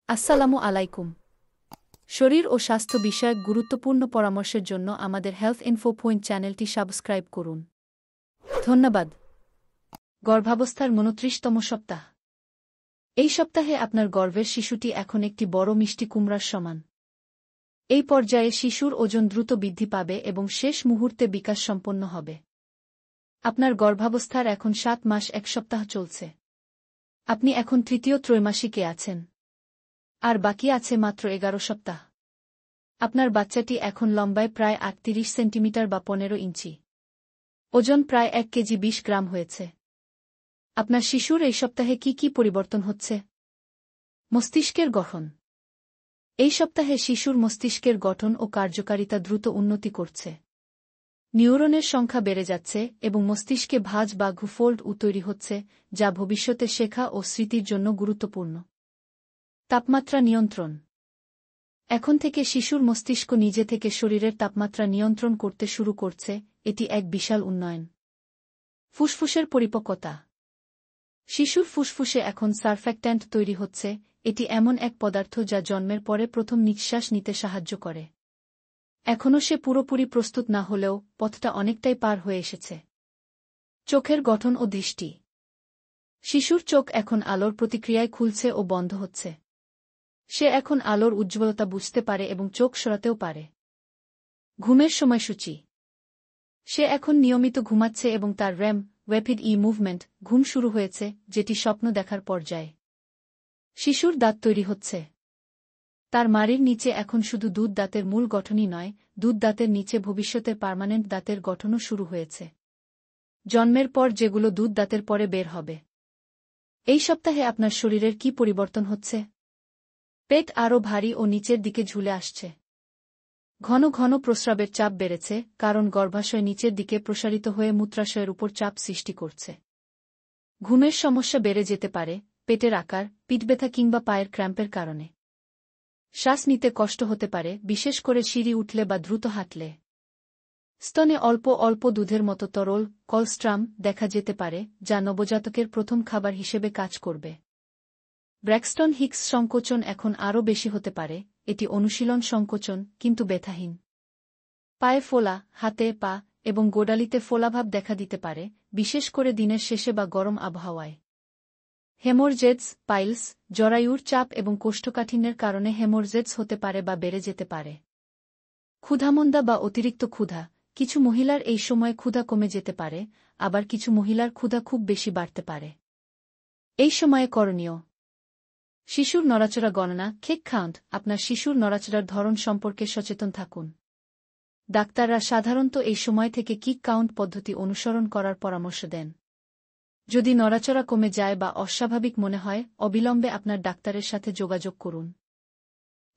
আসসালামু আলাইকুম। শরীর ও স্বাস্থ্য বিষয়ক গুরুত্বপূর্ণ পরামর্শের জন্য আমাদের হেলথ ইনফো পয়েন্ট চ্যানেলটি সাবস্ক্রাইব করুন। ধন্যবাদ। গর্ভাবস্থার ২৯তম সপ্তাহ। এই সপ্তাহে আপনার গর্ভের শিশুটি এখন একটি বড় মিষ্টি কুমড়ার সমান। এই পর্যায়ে শিশুর ওজন দ্রুত বৃদ্ধি পাবে এবং শেষ মুহূর্তে বিকাশ সম্পন্ন হবে। আপনার গর্ভাবস্থার এখন ৭ মাস ১ সপ্তাহ চলছে। আপনি এখন তৃতীয় ত্রৈমাসিকে আছেন। আর বাকি আছে মাত্র ১১ সপ্তাহ। আপনার বাচ্চাটি এখন লম্বায় প্রায় ৩৮ সেন্টিমিটার বা ১৫ ইঞ্চি। ওজন প্রায় ১ কেজি ২০ গ্রাম হয়েছে। আপনার শিশুর এই সপ্তাহে কি পরিবর্তন হচ্ছে? মস্তিষ্কের গঠন। এই সপ্তাহে শিশুর মস্তিষ্কের গঠন ও কার্যকারিতা দ্রুত উন্নতি করছে। নিউরনের সংখ্যা বেড়ে যাচ্ছে এবং মস্তিষ্কে ভাঁজ বা ঘুফোল্ড তৈরি হচ্ছে, যা ভবিষ্যতে শেখা ও স্মৃতির জন্য গুরুত্বপূর্ণ। তাপমাত্রা নিয়ন্ত্রণ। এখন থেকে শিশুর মস্তিষ্ক নিজে থেকে শরীরের তাপমাত্রা নিয়ন্ত্রণ করতে শুরু করছে, এটি এক বিশাল উন্নয়ন। ফুসফুসের পরিপক্কতা। শিশুর ফুসফুসে এখন সারফ্যাক্ট্যান্ট তৈরি হচ্ছে, এটি এমন এক পদার্থ যা জন্মের পরে প্রথম নিঃশ্বাস নিতে সাহায্য করে। এখনও সে পুরোপুরি প্রস্তুত না হলেও পথটা অনেকটাই পার হয়ে এসেছে। চোখের গঠন ও দৃষ্টি। শিশুর চোখ এখন আলোর প্রতিক্রিয়ায় খুলছে ও বন্ধ হচ্ছে। সে এখন আলোর উজ্জ্বলতা বুঝতে পারে এবং চোখ সরাতেও পারে। ঘুমের সময়সূচি। সে এখন নিয়মিত ঘুমাচ্ছে এবং তার র্যাম র্যাপিড মুভমেন্ট ঘুম শুরু হয়েছে, যেটি স্বপ্ন দেখার পর্যায়ে। শিশুর দাঁত তৈরি হচ্ছে। তার মাড়ির নিচে এখন শুধু দুধ দাঁতের মূল গঠনই নয়, দুধ দাঁতের নিচে ভবিষ্যতের পার্মানেন্ট দাঁতের গঠনও শুরু হয়েছে, জন্মের পর যেগুলো দুধ দাঁতের পরে বের হবে। এই সপ্তাহে আপনার শরীরের কি পরিবর্তন হচ্ছে? পেট আরও ভারী ও নিচের দিকে ঝুলে আসছে। ঘন ঘন প্রস্রাবের চাপ বেড়েছে, কারণ গর্ভাশয় নিচের দিকে প্রসারিত হয়ে মূত্রাশয়ের উপর চাপ সৃষ্টি করছে। ঘুমের সমস্যা বেড়ে যেতে পারে, পেটের আকার, পিঠব্যথা কিংবা পায়ের ক্র্যাম্পের কারণে। শ্বাস নিতে কষ্ট হতে পারে, বিশেষ করে সিঁড়ি উঠলে বা দ্রুত হাঁটলে। স্তনে অল্প অল্প দুধের মতো তরল কলস্ট্রাম দেখা যেতে পারে, যা নবজাতকের প্রথম খাবার হিসেবে কাজ করবে। ব্র্যাক্সটন হিক্স সংকোচন এখন আরও বেশি হতে পারে, এটি অনুশীলন সংকোচন কিন্তু ব্যথাহীন। পায়ে ফোলা, হাতে পা এবং গোড়ালিতে ফোলাভাব দেখা দিতে পারে, বিশেষ করে দিনের শেষে বা গরম আবহাওয়ায়। হেমোরজেডস, পাইলস, জরায়ুর চাপ এবং কোষ্ঠকাঠিন্যের কারণে হেমোরজেডস হতে পারে বা বেড়ে যেতে পারে। ক্ষুধামন্দা বা অতিরিক্ত ক্ষুধা। কিছু মহিলার এই সময়ে ক্ষুধা কমে যেতে পারে, আবার কিছু মহিলার ক্ষুধা খুব বেশি বাড়তে পারে। এই সময়ে করণীয়: শিশুর নড়াচড়া গণনা কেক কাউন্ট। আপনার শিশুর নড়াচড়ার ধরন সম্পর্কে সচেতন থাকুন। ডাক্তাররা সাধারণত এই সময় থেকে কিক কাউন্ট পদ্ধতি অনুসরণ করার পরামর্শ দেন। যদি নড়াচড়া কমে যায় বা অস্বাভাবিক মনে হয়, অবিলম্বে আপনার ডাক্তারের সাথে যোগাযোগ করুন।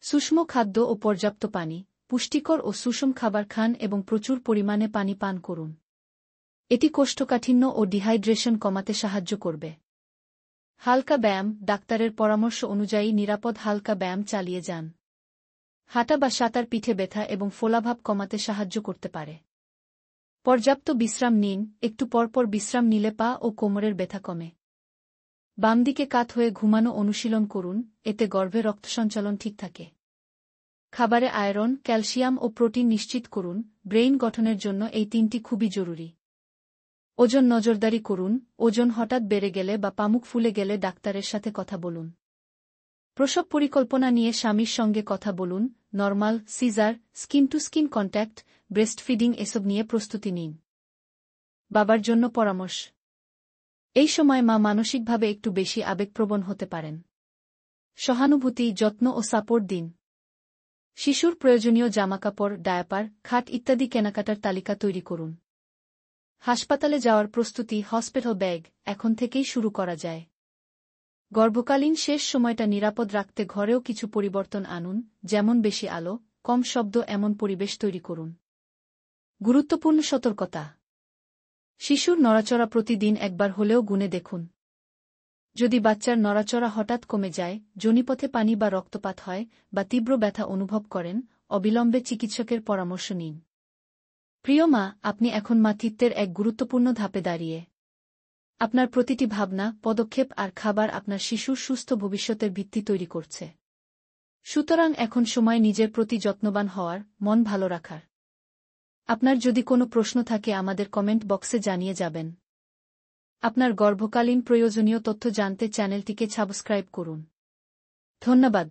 সুষম খাদ্য ও পর্যাপ্ত পানি। পুষ্টিকর ও সুষম খাবার খান এবং প্রচুর পরিমাণে পানি পান করুন। এটি কোষ্ঠকাঠিন্য ও ডিহাইড্রেশন কমাতে সাহায্য করবে। হালকা ব্যায়াম। ডাক্তারের পরামর্শ অনুযায়ী নিরাপদ হালকা ব্যায়াম চালিয়ে যান। হাঁটা বা সাঁতার পিঠে ব্যথা এবং ফোলাভাব কমাতে সাহায্য করতে পারে। পর্যাপ্ত বিশ্রাম নিন। একটু পরপর বিশ্রাম নিলে পা ও কোমরের ব্যথা কমে। বাম দিকে কাত হয়ে ঘুমানো অনুশীলন করুন, এতে গর্ভে রক্ত সঞ্চালন ঠিক থাকে। খাবারে আয়রন, ক্যালসিয়াম ও প্রোটিন নিশ্চিত করুন। ব্রেইন গঠনের জন্য এই তিনটি খুবই জরুরি। ওজন নজরদারি করুন। ওজন হঠাৎ বেড়ে গেলে বা পামুক ফুলে গেলে ডাক্তারের সাথে কথা বলুন। প্রসব পরিকল্পনা নিয়ে স্বামীর সঙ্গে কথা বলুন। Normal, caesar, skin to skin contact, breastfeeding এসব নিয়ে প্রস্তুতি নিন। বাবার জন্য পরামর্শ। এই সময় মা মানসিকভাবে একটু বেশি আবেগপ্রবণ হতে পারেন। সহানুভূতি, যত্ন ও সাপোর্ট দিন। শিশুর প্রয়োজনীয় জামাকাপড়, ডায়াপার, খাট ইত্যাদি কেনাকাটার তালিকা তৈরি করুন। হাসপাতালে যাওয়ার প্রস্তুতি, হসপিটাল ব্যাগ এখন থেকেই শুরু করা যায়। গর্ভকালীন শেষ সময়টা নিরাপদ রাখতে ঘরেও কিছু পরিবর্তন আনুন, যেমন বেশি আলো, কম শব্দ এমন পরিবেশ তৈরি করুন। গুরুত্বপূর্ণ সতর্কতা: শিশুর নড়াচড়া প্রতিদিন একবার হলেও গুনে দেখুন। যদি বাচ্চার নড়াচড়া হঠাৎ কমে যায়, যোনিপথে পানি বা রক্তপাত হয়, বা তীব্র ব্যথা অনুভব করেন, অবিলম্বে চিকিৎসকের পরামর্শ নিন। প্রিয় মা, আপনি এখন মাতৃত্বের এক গুরুত্বপূর্ণ ধাপে দাঁড়িয়ে। আপনার প্রতিটি ভাবনা, পদক্ষেপ আর খাবার আপনার শিশুর সুস্থ ভবিষ্যতের ভিত্তি তৈরি করছে। সুতরাং এখন সময় নিজের প্রতি যত্নবান হওয়ার, মন ভালো রাখার। আপনার যদি কোনো প্রশ্ন থাকে আমাদের কমেন্ট বক্সে জানিয়ে যাবেন। আপনার গর্ভকালীন প্রয়োজনীয় তথ্য জানতে চ্যানেলটিকে সাবস্ক্রাইব করুন। ধন্যবাদ।